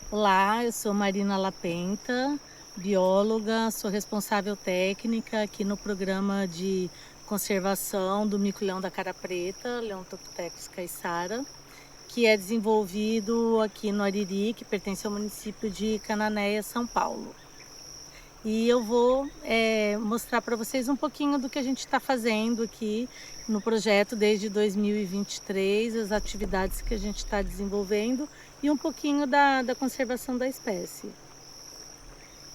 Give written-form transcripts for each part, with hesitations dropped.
Olá, eu sou Marina Lapenta, bióloga, sou responsável técnica aqui no programa de conservação do mico-leão da cara preta, Leontopithecus caiçara, que é desenvolvido aqui no Ariri, que pertence ao município de Cananéia, São Paulo. E eu vou mostrar para vocês um pouquinho do que a gente está fazendo aqui no projeto desde 2023, as atividades que a gente está desenvolvendo e um pouquinho da conservação da espécie.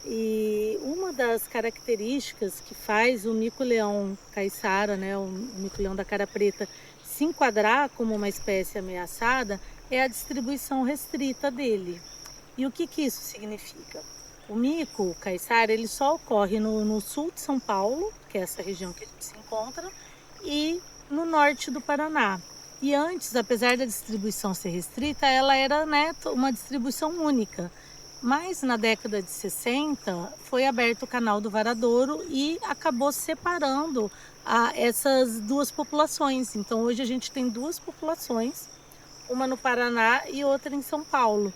E uma das características que faz o mico-leão caiçara, né, o mico-leão da cara preta, se enquadrar como uma espécie ameaçada é a distribuição restrita dele. E o que que isso significa? O mico caiçara ele só ocorre no sul de São Paulo, que é essa região que a gente se encontra, e no norte do Paraná. E antes, apesar da distribuição ser restrita, ela era, né, uma distribuição única. Mas na década de 60 foi aberto o canal do Varadouro e acabou separando essas duas populações. Então hoje a gente tem duas populações, uma no Paraná e outra em São Paulo,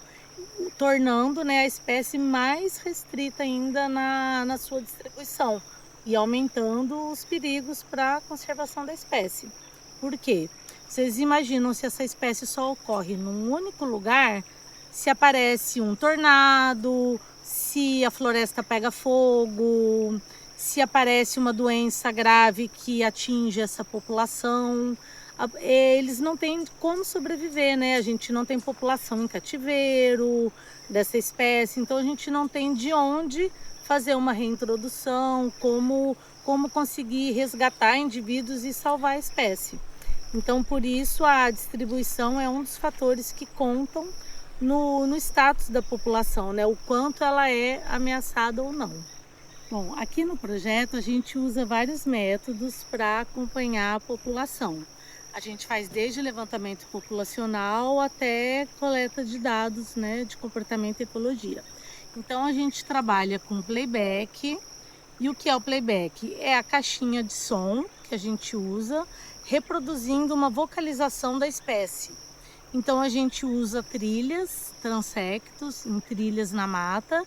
tornando, né, a espécie mais restrita ainda na sua distribuição e aumentando os perigos para a conservação da espécie. Por quê? Vocês imaginam se essa espécie só ocorre num único lugar, se aparece um tornado, se a floresta pega fogo, se aparece uma doença grave que atinge essa população, eles não têm como sobreviver, né? A gente não tem população em cativeiro dessa espécie, então a gente não tem de onde fazer uma reintrodução, como conseguir resgatar indivíduos e salvar a espécie. Então, por isso, a distribuição é um dos fatores que contam no status da população, né? O quanto ela é ameaçada ou não. Bom, aqui no projeto a gente usa vários métodos para acompanhar a população. A gente faz desde levantamento populacional até coleta de dados, né, de comportamento e ecologia. Então a gente trabalha com playback. E o que é o playback? É a caixinha de som que a gente usa reproduzindo uma vocalização da espécie. Então a gente usa trilhas, transectos, em trilhas na mata,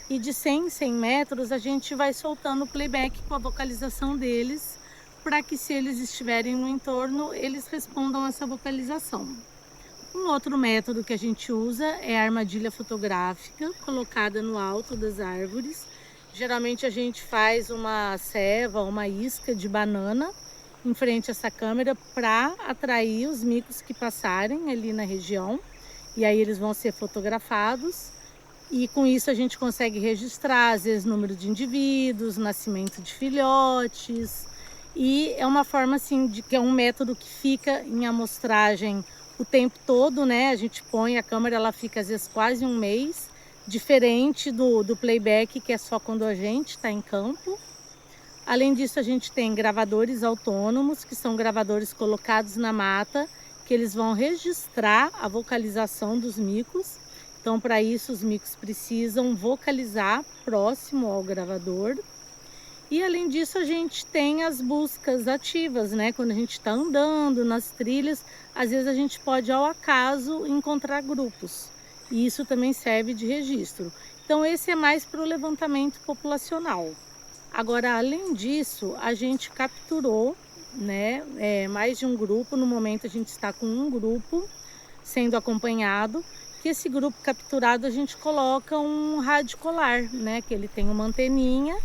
e de 100 em 100 metros a gente vai soltando o playback com a vocalização deles, para que se eles estiverem no entorno, eles respondam essa vocalização. Um outro método que a gente usa é a armadilha fotográfica, colocada no alto das árvores. Geralmente a gente faz uma ceva, uma isca de banana em frente a essa câmera para atrair os micos que passarem ali na região. E aí eles vão ser fotografados. E com isso a gente consegue registrar, às vezes, número de indivíduos, nascimento de filhotes. E é uma forma, assim, que é um método que fica em amostragem o tempo todo, né? A gente põe a câmera, ela fica às vezes quase um mês, diferente do playback, que é só quando a gente está em campo. Além disso, a gente tem gravadores autônomos, que são gravadores colocados na mata, que eles vão registrar a vocalização dos micos. Então, para isso, os micos precisam vocalizar próximo ao gravador. E além disso, a gente tem as buscas ativas, né? Quando a gente está andando nas trilhas, às vezes a gente pode, ao acaso, encontrar grupos. E isso também serve de registro. Então, esse é mais para o levantamento populacional. Agora, além disso, a gente capturou, né, mais de um grupo. No momento, a gente está com um grupo sendo acompanhado. Que esse grupo capturado, a gente coloca um rádio colar, né? Que ele tem uma anteninha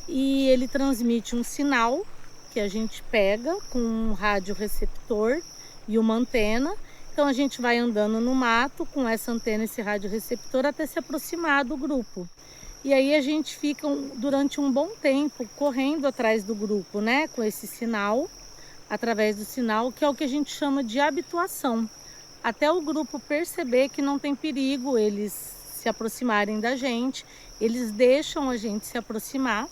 e ele transmite um sinal que a gente pega com um rádio receptor e uma antena. Então a gente vai andando no mato com essa antena, esse rádio receptor, até se aproximar do grupo. E aí a gente fica durante um bom tempo correndo atrás do grupo, né? Com esse sinal, através do sinal, que é o que a gente chama de habituação. Até o grupo perceber que não tem perigo eles se aproximarem da gente, eles deixam a gente se aproximar.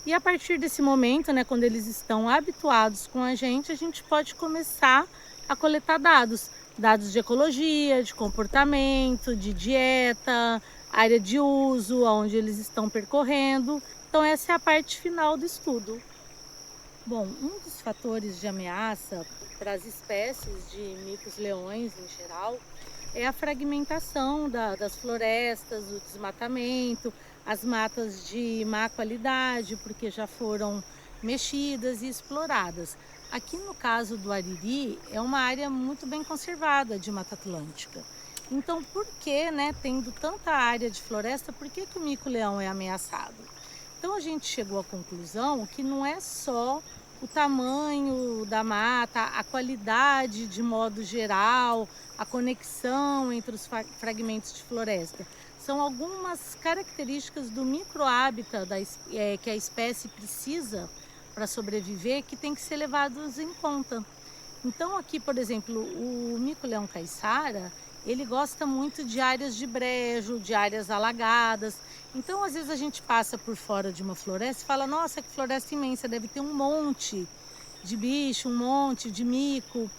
E a partir desse momento, né, quando eles estão habituados com a gente pode começar a coletar dados. Dados de ecologia, de comportamento, de dieta, área de uso, aonde eles estão percorrendo. Então essa é a parte final do estudo. Bom, um dos fatores de ameaça para as espécies de micos-leões em geral é a fragmentação das florestas, o desmatamento, as matas de má qualidade, porque já foram mexidas e exploradas. Aqui no caso do Ariri, é uma área muito bem conservada de Mata Atlântica. Então, por que, né, tendo tanta área de floresta, por que que o mico-leão é ameaçado? Então, a gente chegou à conclusão que não é só o tamanho da mata, a qualidade de modo geral, a conexão entre os fragmentos de floresta. São algumas características do microhábitat que a espécie precisa para sobreviver que tem que ser levados em conta. Então aqui, por exemplo, o mico-leão caiçara, ele gosta muito de áreas de brejo, de áreas alagadas. Então, às vezes a gente passa por fora de uma floresta e fala, nossa, que floresta imensa, deve ter um monte de bicho, um monte de mico.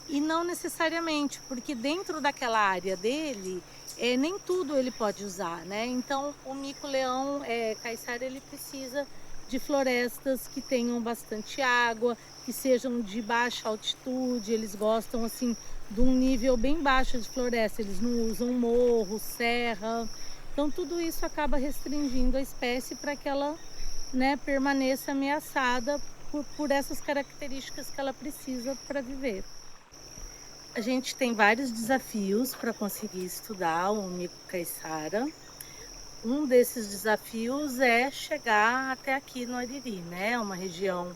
E não necessariamente, porque dentro daquela área dele, nem tudo ele pode usar, né? Então, o mico-leão caiçara, ele precisa de florestas que tenham bastante água, que sejam de baixa altitude, eles gostam assim de um nível bem baixo de floresta, eles não usam morro, serra. Então tudo isso acaba restringindo a espécie para que ela, né, permaneça ameaçada por essas características que ela precisa para viver. A gente tem vários desafios para conseguir estudar o mico caiçara. Um desses desafios é chegar até aqui no Ariri, né? Uma região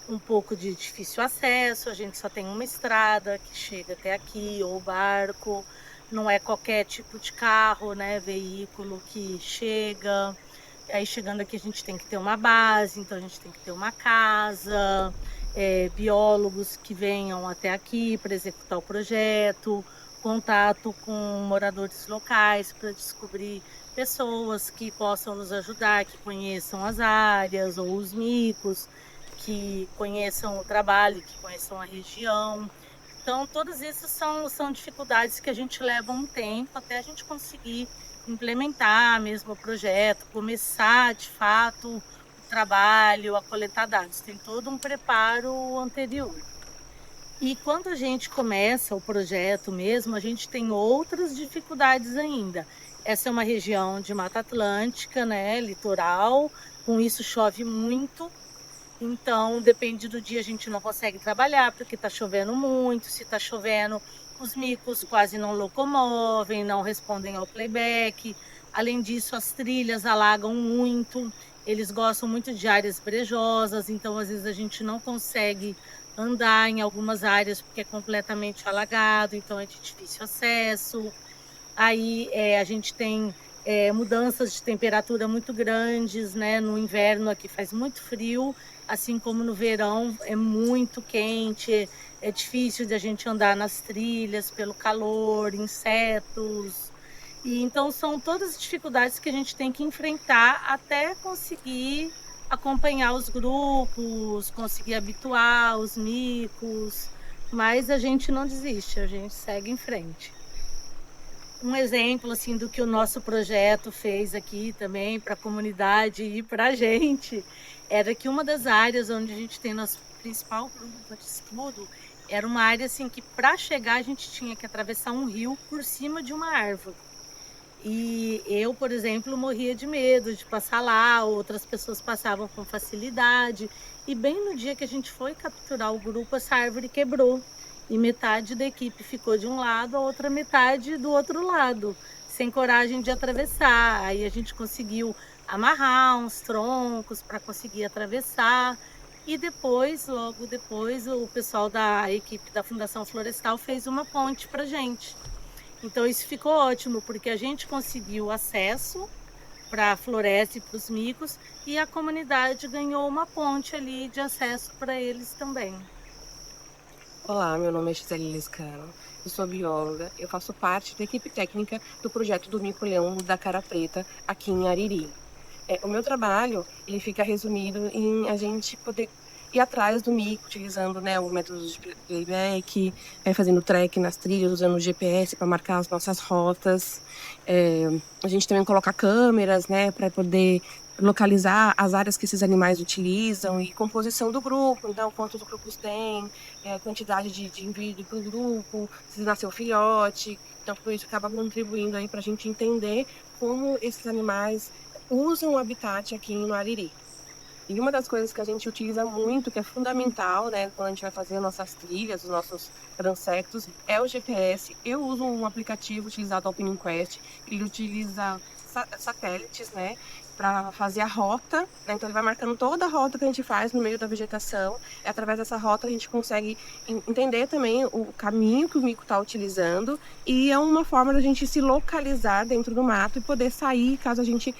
um pouco de difícil acesso, a gente só tem uma estrada que chega até aqui, ou barco, não é qualquer tipo de carro, né, veículo que chega. Aí chegando aqui a gente tem que ter uma base, então a gente tem que ter uma casa, biólogos que venham até aqui para executar o projeto, contato com moradores locais para descobrir pessoas que possam nos ajudar, que conheçam as áreas ou os micos, que conheçam o trabalho, que conheçam a região. Então, todas essas são dificuldades que a gente leva um tempo até a gente conseguir implementar mesmo o projeto, começar de fato o trabalho, a coletar dados. Tem todo um preparo anterior. E quando a gente começa o projeto mesmo, a gente tem outras dificuldades ainda. Essa é uma região de Mata Atlântica, né, litoral, com isso chove muito. Então, depende do dia, a gente não consegue trabalhar porque está chovendo muito. Se está chovendo, os micos quase não locomovem, não respondem ao playback. Além disso, as trilhas alagam muito. Eles gostam muito de áreas brejosas, então às vezes a gente não consegue andar em algumas áreas porque é completamente alagado, então é de difícil acesso. Aí a gente tem mudanças de temperatura muito grandes, né? No inverno aqui faz muito frio, assim como no verão é muito quente, é difícil de a gente andar nas trilhas pelo calor, insetos. E então são todas as dificuldades que a gente tem que enfrentar até conseguir acompanhar os grupos, conseguir habituar os micos, mas a gente não desiste, a gente segue em frente. Um exemplo assim do que o nosso projeto fez aqui também para a comunidade e para a gente era que uma das áreas onde a gente tem nosso principal grupo de estudo era uma área assim que para chegar a gente tinha que atravessar um rio por cima de uma árvore. E eu, por exemplo, morria de medo de passar lá, outras pessoas passavam com facilidade. E bem no dia que a gente foi capturar o grupo, essa árvore quebrou. E metade da equipe ficou de um lado, a outra metade do outro lado, sem coragem de atravessar. Aí a gente conseguiu amarrar uns troncos para conseguir atravessar. E depois, logo depois, o pessoal da equipe da Fundação Florestal fez uma ponte para gente. Então isso ficou ótimo, porque a gente conseguiu acesso para a floresta e para os micos, e a comunidade ganhou uma ponte ali de acesso para eles também. Olá, meu nome é Gisele Lescano, eu sou bióloga, eu faço parte da equipe técnica do projeto do mico-leão da cara preta aqui em Ariri. O meu trabalho ele fica resumido em a gente poder ir atrás do mico, utilizando, né, o método de playback, fazendo track nas trilhas, usando o GPS para marcar as nossas rotas. A gente também coloca câmeras, né, para poder localizar as áreas que esses animais utilizam e composição do grupo, então quantos grupos tem, quantidade de indivíduo para o grupo, se nasceu filhote. Então, tudo isso acaba contribuindo aí para a gente entender como esses animais usam o habitat aqui no Ariri. E uma das coisas que a gente utiliza muito, que é fundamental, né, quando a gente vai fazer nossas trilhas, os nossos transectos, é o GPS. Eu uso um aplicativo utilizado ao Pinquest, que ele utiliza satélites, né, para fazer a rota, né? Então ele vai marcando toda a rota que a gente faz no meio da vegetação. E através dessa rota a gente consegue entender também o caminho que o mico está utilizando, e é uma forma da gente se localizar dentro do mato e poder sair caso a gente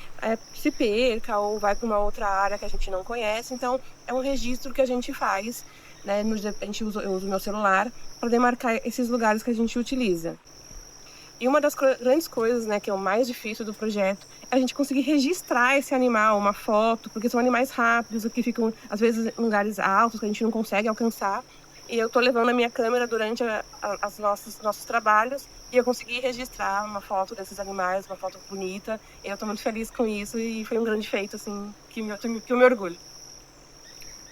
se perca ou vai para uma outra área que a gente não conhece. Então é um registro que a gente faz, né? Eu uso meu celular para demarcar esses lugares que a gente utiliza. E uma das grandes coisas, né, que é o mais difícil do projeto, é a gente conseguir registrar esse animal, uma foto, porque são animais rápidos, que ficam, às vezes, em lugares altos, que a gente não consegue alcançar. E eu estou levando a minha câmera durante os nossos trabalhos, e eu consegui registrar uma foto desses animais, uma foto bonita. E eu estou muito feliz com isso, e foi um grande feito, assim, que eu me orgulho.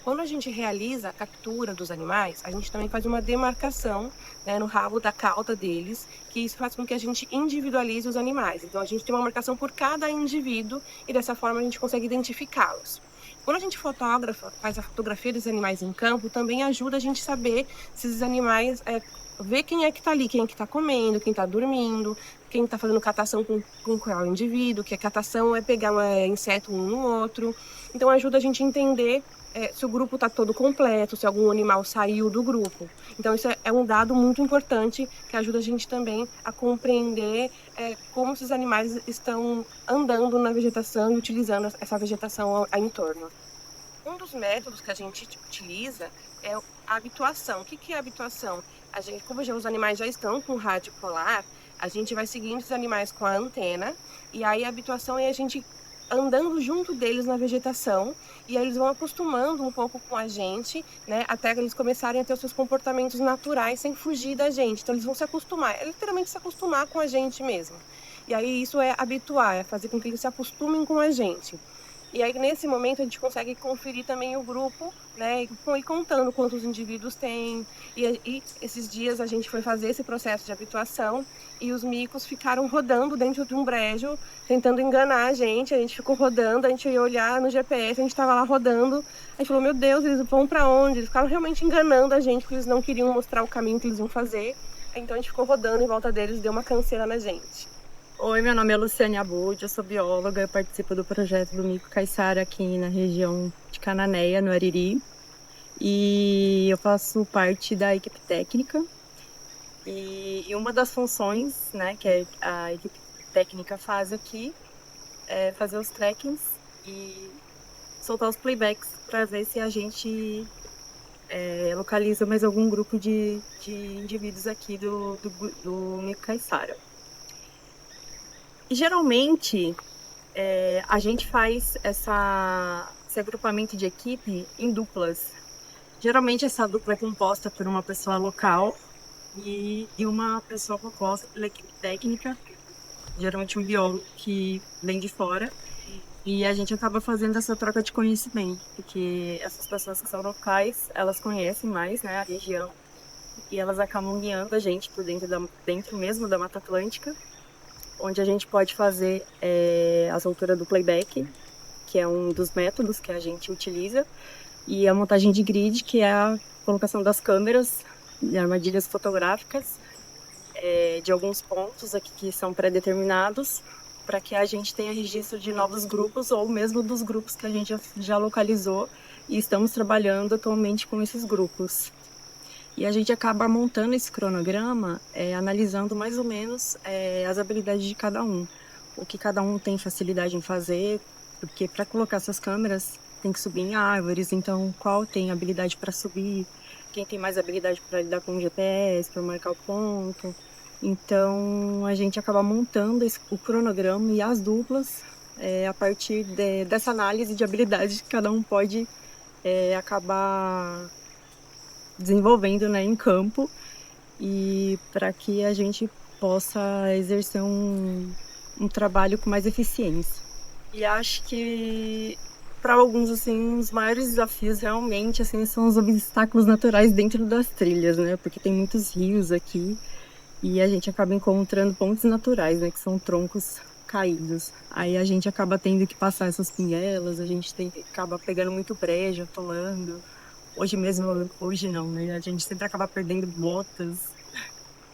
Quando a gente realiza a captura dos animais, a gente também faz uma demarcação, né, no rabo da cauda deles, que isso faz com que a gente individualize os animais. Então a gente tem uma marcação por cada indivíduo e dessa forma a gente consegue identificá-los. Quando a gente faz a fotografia dos animais em campo, também ajuda a gente saber se esses animais, ver quem é que está ali, quem é que está comendo, quem está dormindo, quem está fazendo catação com qual indivíduo, que a catação é pegar inseto um no outro. Então ajuda a gente a entender se o grupo está todo completo, se algum animal saiu do grupo. Então isso é um dado muito importante que ajuda a gente também a compreender como esses animais estão andando na vegetação e utilizando essa vegetação ao entorno. Um dos métodos que a gente utiliza é a habituação. O que é a habituação? Como os animais já estão com rádio polar, a gente vai seguindo esses animais com a antena, e aí a habituação é a gente andando junto deles na vegetação, e aí eles vão acostumando um pouco com a gente, né, até eles começarem a ter os seus comportamentos naturais sem fugir da gente. Então eles vão se acostumar, é literalmente se acostumar com a gente mesmo. E aí isso é habituar, é fazer com que eles se acostumem com a gente. E aí, nesse momento, a gente consegue conferir também o grupo, né? E contando quantos indivíduos tem. E esses dias a gente foi fazer esse processo de habituação e os micos ficaram rodando dentro de um brejo, tentando enganar a gente. A gente ficou rodando, a gente ia olhar no GPS, a gente estava lá rodando. A gente falou, meu Deus, eles vão para onde? Eles ficaram realmente enganando a gente, porque eles não queriam mostrar o caminho que eles iam fazer. Então a gente ficou rodando em volta deles e deu uma canseira na gente. Oi, meu nome é Luciane Abud, eu sou bióloga, eu participo do projeto do mico caiçara aqui na região de Cananéia, no Ariri. E eu faço parte da equipe técnica. E uma das funções, né, que a equipe técnica faz aqui é fazer os trackings e soltar os playbacks para ver se a gente localiza mais algum grupo de indivíduos aqui do mico caiçara. E geralmente a gente faz esse agrupamento de equipe em duplas. Geralmente essa dupla é composta por uma pessoa local e uma pessoa composta pela equipe técnica, geralmente um biólogo que vem de fora. E a gente acaba fazendo essa troca de conhecimento, porque essas pessoas que são locais, elas conhecem mais, né, a região, e elas acabam guiando a gente por dentro mesmo da Mata Atlântica, onde a gente pode fazer a soltura do playback, que é um dos métodos que a gente utiliza, e a montagem de grid, que é a colocação das câmeras de armadilhas fotográficas de alguns pontos aqui que são pré-determinados, para que a gente tenha registro de novos grupos ou mesmo dos grupos que a gente já localizou e estamos trabalhando atualmente com esses grupos. E a gente acaba montando esse cronograma, analisando mais ou menos as habilidades de cada um. O que cada um tem facilidade em fazer, porque para colocar essas câmeras tem que subir em árvores, então qual tem habilidade para subir, quem tem mais habilidade para lidar com o GPS, para marcar o ponto. Então a gente acaba montando o cronograma e as duplas a partir dessa análise de habilidades que cada um pode acabar desenvolvendo, né, em campo, e para que a gente possa exercer um trabalho com mais eficiência. E acho que para alguns assim os maiores desafios realmente assim são os obstáculos naturais dentro das trilhas, né, porque tem muitos rios aqui e a gente acaba encontrando pontes naturais, né, que são troncos caídos. Aí a gente acaba tendo que passar essas pinguelas, acaba pegando muito brejo, atolando. Hoje não, né? A gente sempre acaba perdendo botas.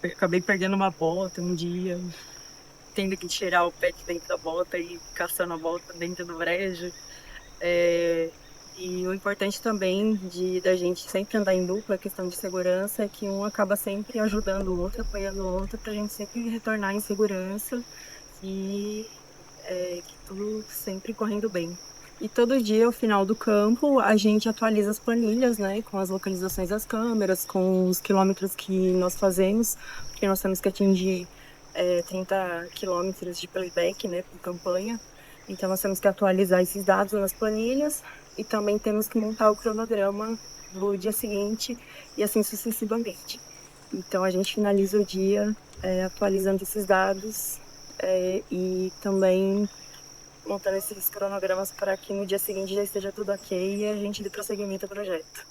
Eu acabei perdendo uma bota um dia, tendo que tirar o pé de dentro da bota e caçando a bota dentro do brejo. E o importante também da gente sempre andar em dupla, a questão de segurança, é que um acaba sempre ajudando o outro, apoiando o outro, para a gente sempre retornar em segurança e que tudo sempre correndo bem. E todo dia, ao final do campo, a gente atualiza as planilhas, né, com as localizações das câmeras, com os quilômetros que nós fazemos, porque nós temos que atingir 30 quilômetros de playback, né, por campanha. Então, nós temos que atualizar esses dados nas planilhas e também temos que montar o cronograma do dia seguinte e assim sucessivamente. Então, a gente finaliza o dia atualizando esses dados e também montando esses cronogramas para que no dia seguinte já esteja tudo ok e a gente dê prosseguimento ao projeto.